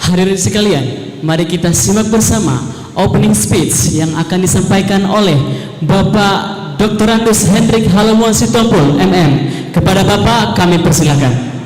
Hadirin sekalian, mari kita simak bersama opening speech yang akan disampaikan oleh Bapak Dr. Andus Hendrik Halamuan Sitompul, MM. Kepada Bapak kami persilakan.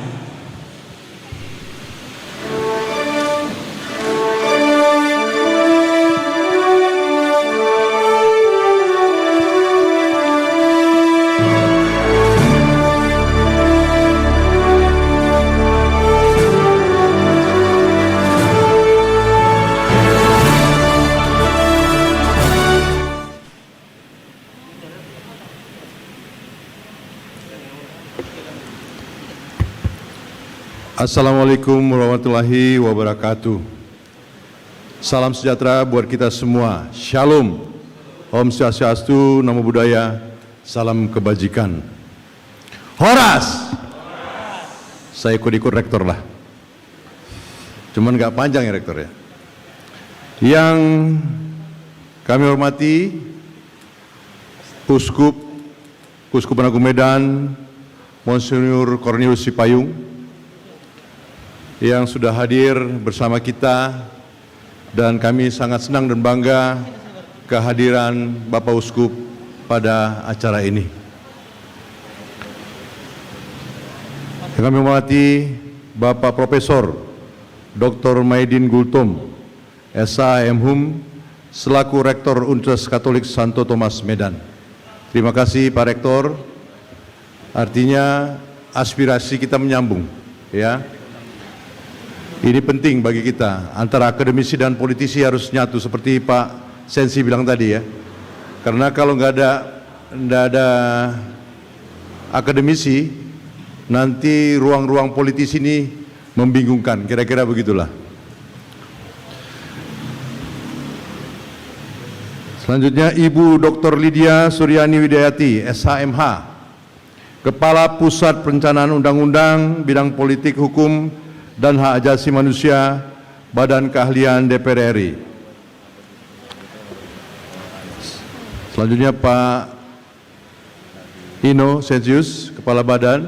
Assalamualaikum warahmatullahi wabarakatuh. Salam sejahtera buat kita semua. Shalom. Om Swastiastu, Namo Buddhaya, salam kebajikan. Horas. Saya ikut rektor lah. Cuman nggak panjang ya rektor ya. Yang kami hormati Uskup Agung Medan, Monsinyur Cornelius Sipayung, yang sudah hadir bersama kita, dan kami sangat senang dan bangga kehadiran Bapak Uskup pada acara ini. Yang kami hormati Bapak Profesor Dr. Maidin Gultom, S.A. M.Hum, selaku Rektor Universitas Katolik Santo Thomas Medan. Terima kasih Pak Rektor, artinya aspirasi kita menyambung, ya. Ini penting bagi kita, antara akademisi dan politisi harus nyatu seperti Pak Sensi bilang tadi ya. Karena kalau nggak ada akademisi, nanti ruang-ruang politisi ini membingungkan, kira-kira begitulah. Selanjutnya Ibu Dr. Lydia Suryani Widayati, SHMH, Kepala Pusat Perencanaan Undang-Undang Bidang Politik Hukum dan Hak Asasi Manusia, Badan Keahlian DPR RI. Selanjutnya Pak Ino Sensius, Kepala Badan.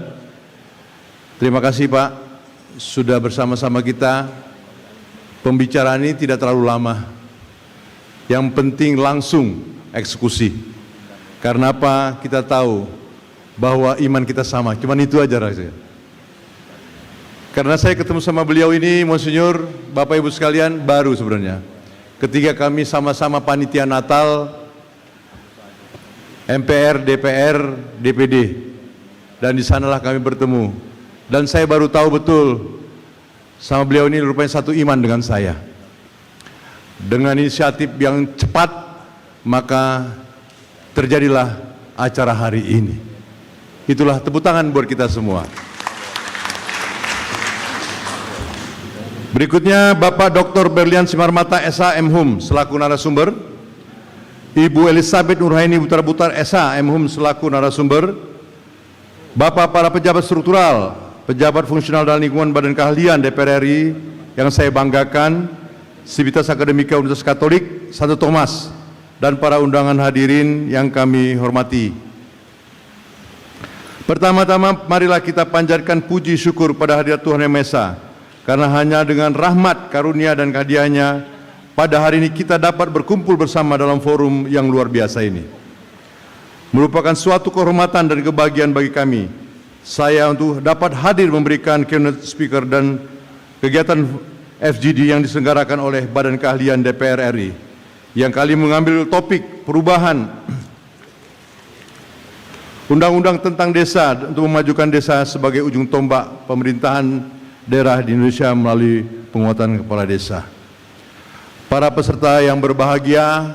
Terima kasih Pak, sudah bersama-sama kita. Pembicaraan ini tidak terlalu lama. Yang penting langsung eksekusi. Karena apa? Kita tahu bahwa iman kita sama, cuman itu aja rasanya. Karena saya ketemu sama beliau ini, Monsinyur, Bapak Ibu sekalian, baru sebenarnya. Ketika kami sama-sama panitia Natal, MPR, DPR, DPD, dan di sanalah kami bertemu. Dan saya baru tahu betul sama beliau ini rupanya satu iman dengan saya. Dengan inisiatif yang cepat, maka terjadilah acara hari ini. Itulah tepuk tangan buat kita semua. Berikutnya Bapak Dr. Berlian Simarmata S.A. M.Hum selaku narasumber, Ibu Elizabeth Nurhaini Butar-Butar S.A. M.Hum selaku narasumber, Bapak para pejabat struktural, pejabat fungsional dan lingkungan Badan Keahlian DPR RI yang saya banggakan, Sivitas Akademika Universitas Katolik Santo Thomas, dan para undangan hadirin yang kami hormati. Pertama-tama marilah kita panjatkan puji syukur pada hadirat Tuhan Yang Maha Esa, karena hanya dengan rahmat, karunia, dan hadiahnya pada hari ini kita dapat berkumpul bersama dalam forum yang luar biasa ini. Merupakan suatu kehormatan dan kebahagiaan bagi kami, saya untuk dapat hadir memberikan keynote speaker dan kegiatan FGD yang diselenggarakan oleh Badan Keahlian DPR RI, yang kali mengambil topik perubahan Undang-Undang tentang desa untuk memajukan desa sebagai ujung tombak pemerintahan daerah di Indonesia melalui penguatan kepala desa. Para peserta yang berbahagia,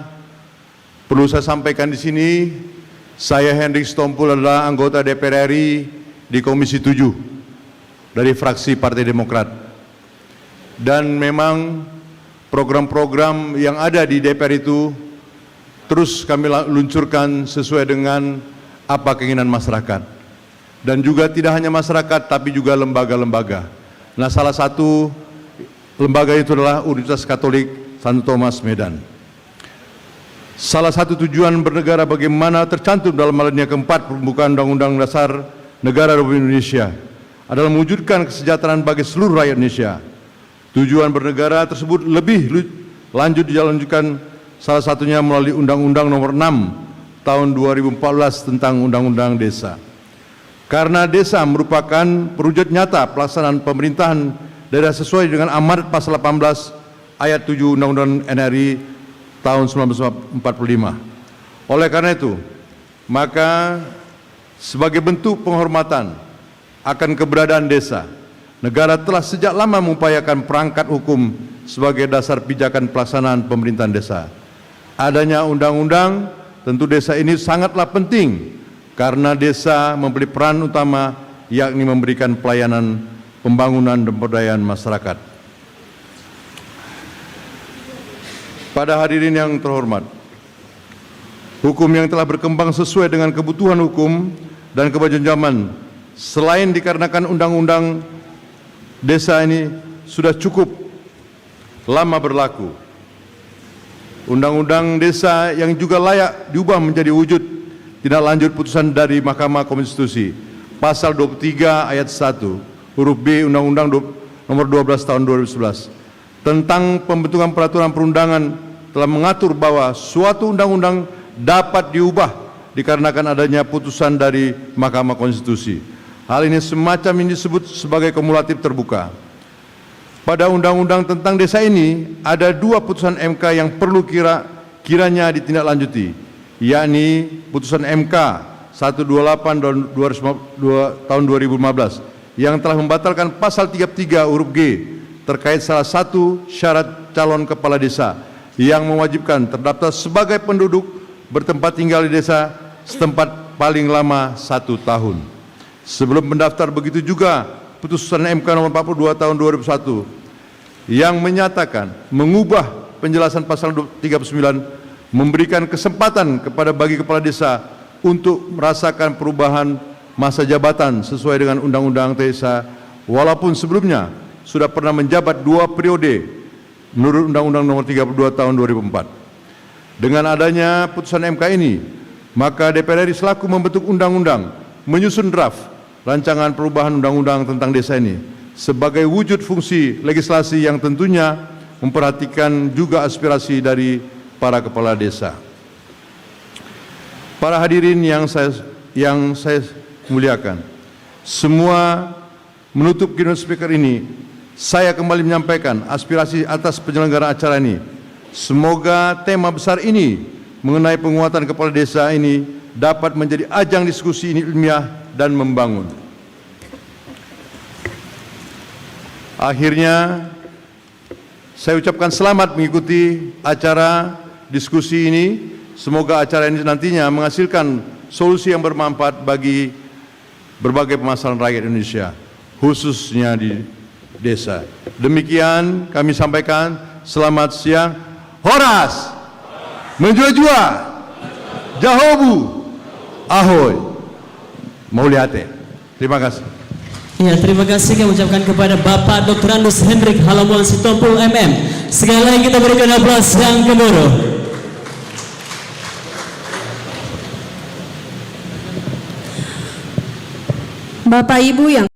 perlu saya sampaikan di sini, saya Hendrik Sitompul adalah anggota DPR RI di Komisi 7 dari fraksi Partai Demokrat. Dan memang program-program yang ada di DPR itu terus kami luncurkan sesuai dengan apa keinginan masyarakat. Dan juga tidak hanya masyarakat tapi juga lembaga-lembaga. Nah, salah satu lembaga itu adalah Universitas Katolik Santo Thomas Medan. Salah satu tujuan bernegara bagaimana tercantum dalam alinea keempat pembukaan Undang-Undang Dasar Negara Republik Indonesia adalah mewujudkan kesejahteraan bagi seluruh rakyat Indonesia. Tujuan bernegara tersebut lebih lanjut dijalankan salah satunya melalui Undang-Undang Nomor 6 Tahun 2014 tentang Undang-Undang Desa. Karena desa merupakan perwujud nyata pelaksanaan pemerintahan daerah sesuai dengan amanat pasal 18 ayat 7 Undang-Undang NRI tahun 1945. Oleh karena itu, maka sebagai bentuk penghormatan akan keberadaan desa, negara telah sejak lama mengupayakan perangkat hukum sebagai dasar pijakan pelaksanaan pemerintahan desa. Adanya undang-undang tentu desa ini sangatlah penting karena desa memberi peran utama yakni memberikan pelayanan pembangunan dan pemberdayaan masyarakat. Pada hadirin yang terhormat, hukum yang telah berkembang sesuai dengan kebutuhan hukum dan kemajuan zaman, selain dikarenakan undang-undang desa ini sudah cukup lama berlaku, undang-undang desa yang juga layak diubah menjadi wujud tindak lanjut putusan dari Mahkamah Konstitusi pasal 23 ayat 1 huruf B Undang-Undang Nomor 12 Tahun 2011 tentang pembentukan peraturan perundangan telah mengatur bahwa suatu undang-undang dapat diubah dikarenakan adanya putusan dari Mahkamah Konstitusi. Hal ini semacam ini disebut sebagai kumulatif terbuka. Pada undang-undang tentang desa ini ada dua putusan MK yang perlu kiranya ditindaklanjuti, yakni putusan MK 128 tahun 2015 yang telah membatalkan pasal 33 huruf G terkait salah satu syarat calon kepala desa yang mewajibkan terdaftar sebagai penduduk bertempat tinggal di desa setempat paling lama 1 tahun. Sebelum mendaftar, begitu juga putusan MK nomor 42 tahun 2001 yang menyatakan mengubah penjelasan pasal 39 memberikan kesempatan kepada bagi kepala desa untuk merasakan perubahan masa jabatan sesuai dengan Undang-Undang Desa walaupun sebelumnya sudah pernah menjabat 2 periode menurut Undang-Undang Nomor 32 Tahun 2004. Dengan adanya putusan MK ini, maka DPR RI selaku membentuk undang-undang menyusun draft rancangan perubahan undang-undang tentang desa ini sebagai wujud fungsi legislasi yang tentunya memperhatikan juga aspirasi dari para kepala desa. Para hadirin yang saya muliakan, semua menutup keynote speaker ini, saya kembali menyampaikan aspirasi atas penyelenggaraan acara ini. Semoga tema besar ini mengenai penguatan kepala desa ini dapat menjadi ajang diskusi ilmiah dan membangun. Akhirnya, saya ucapkan selamat mengikuti acara diskusi ini. Semoga acara ini nantinya menghasilkan solusi yang bermanfaat bagi berbagai permasalahan rakyat Indonesia, khususnya di desa. Demikian kami sampaikan. Selamat siang. Horas, menjua-jua, jahobu, ahoy, mauliate. Terima kasih. Ya, terima kasih kami ucapkan kepada Bapak Dr. Andus Hendrik Halamuan Sitompul MM. Sekali lagi kita berikan aplaus yang gemuruh. Bapak Ibu yang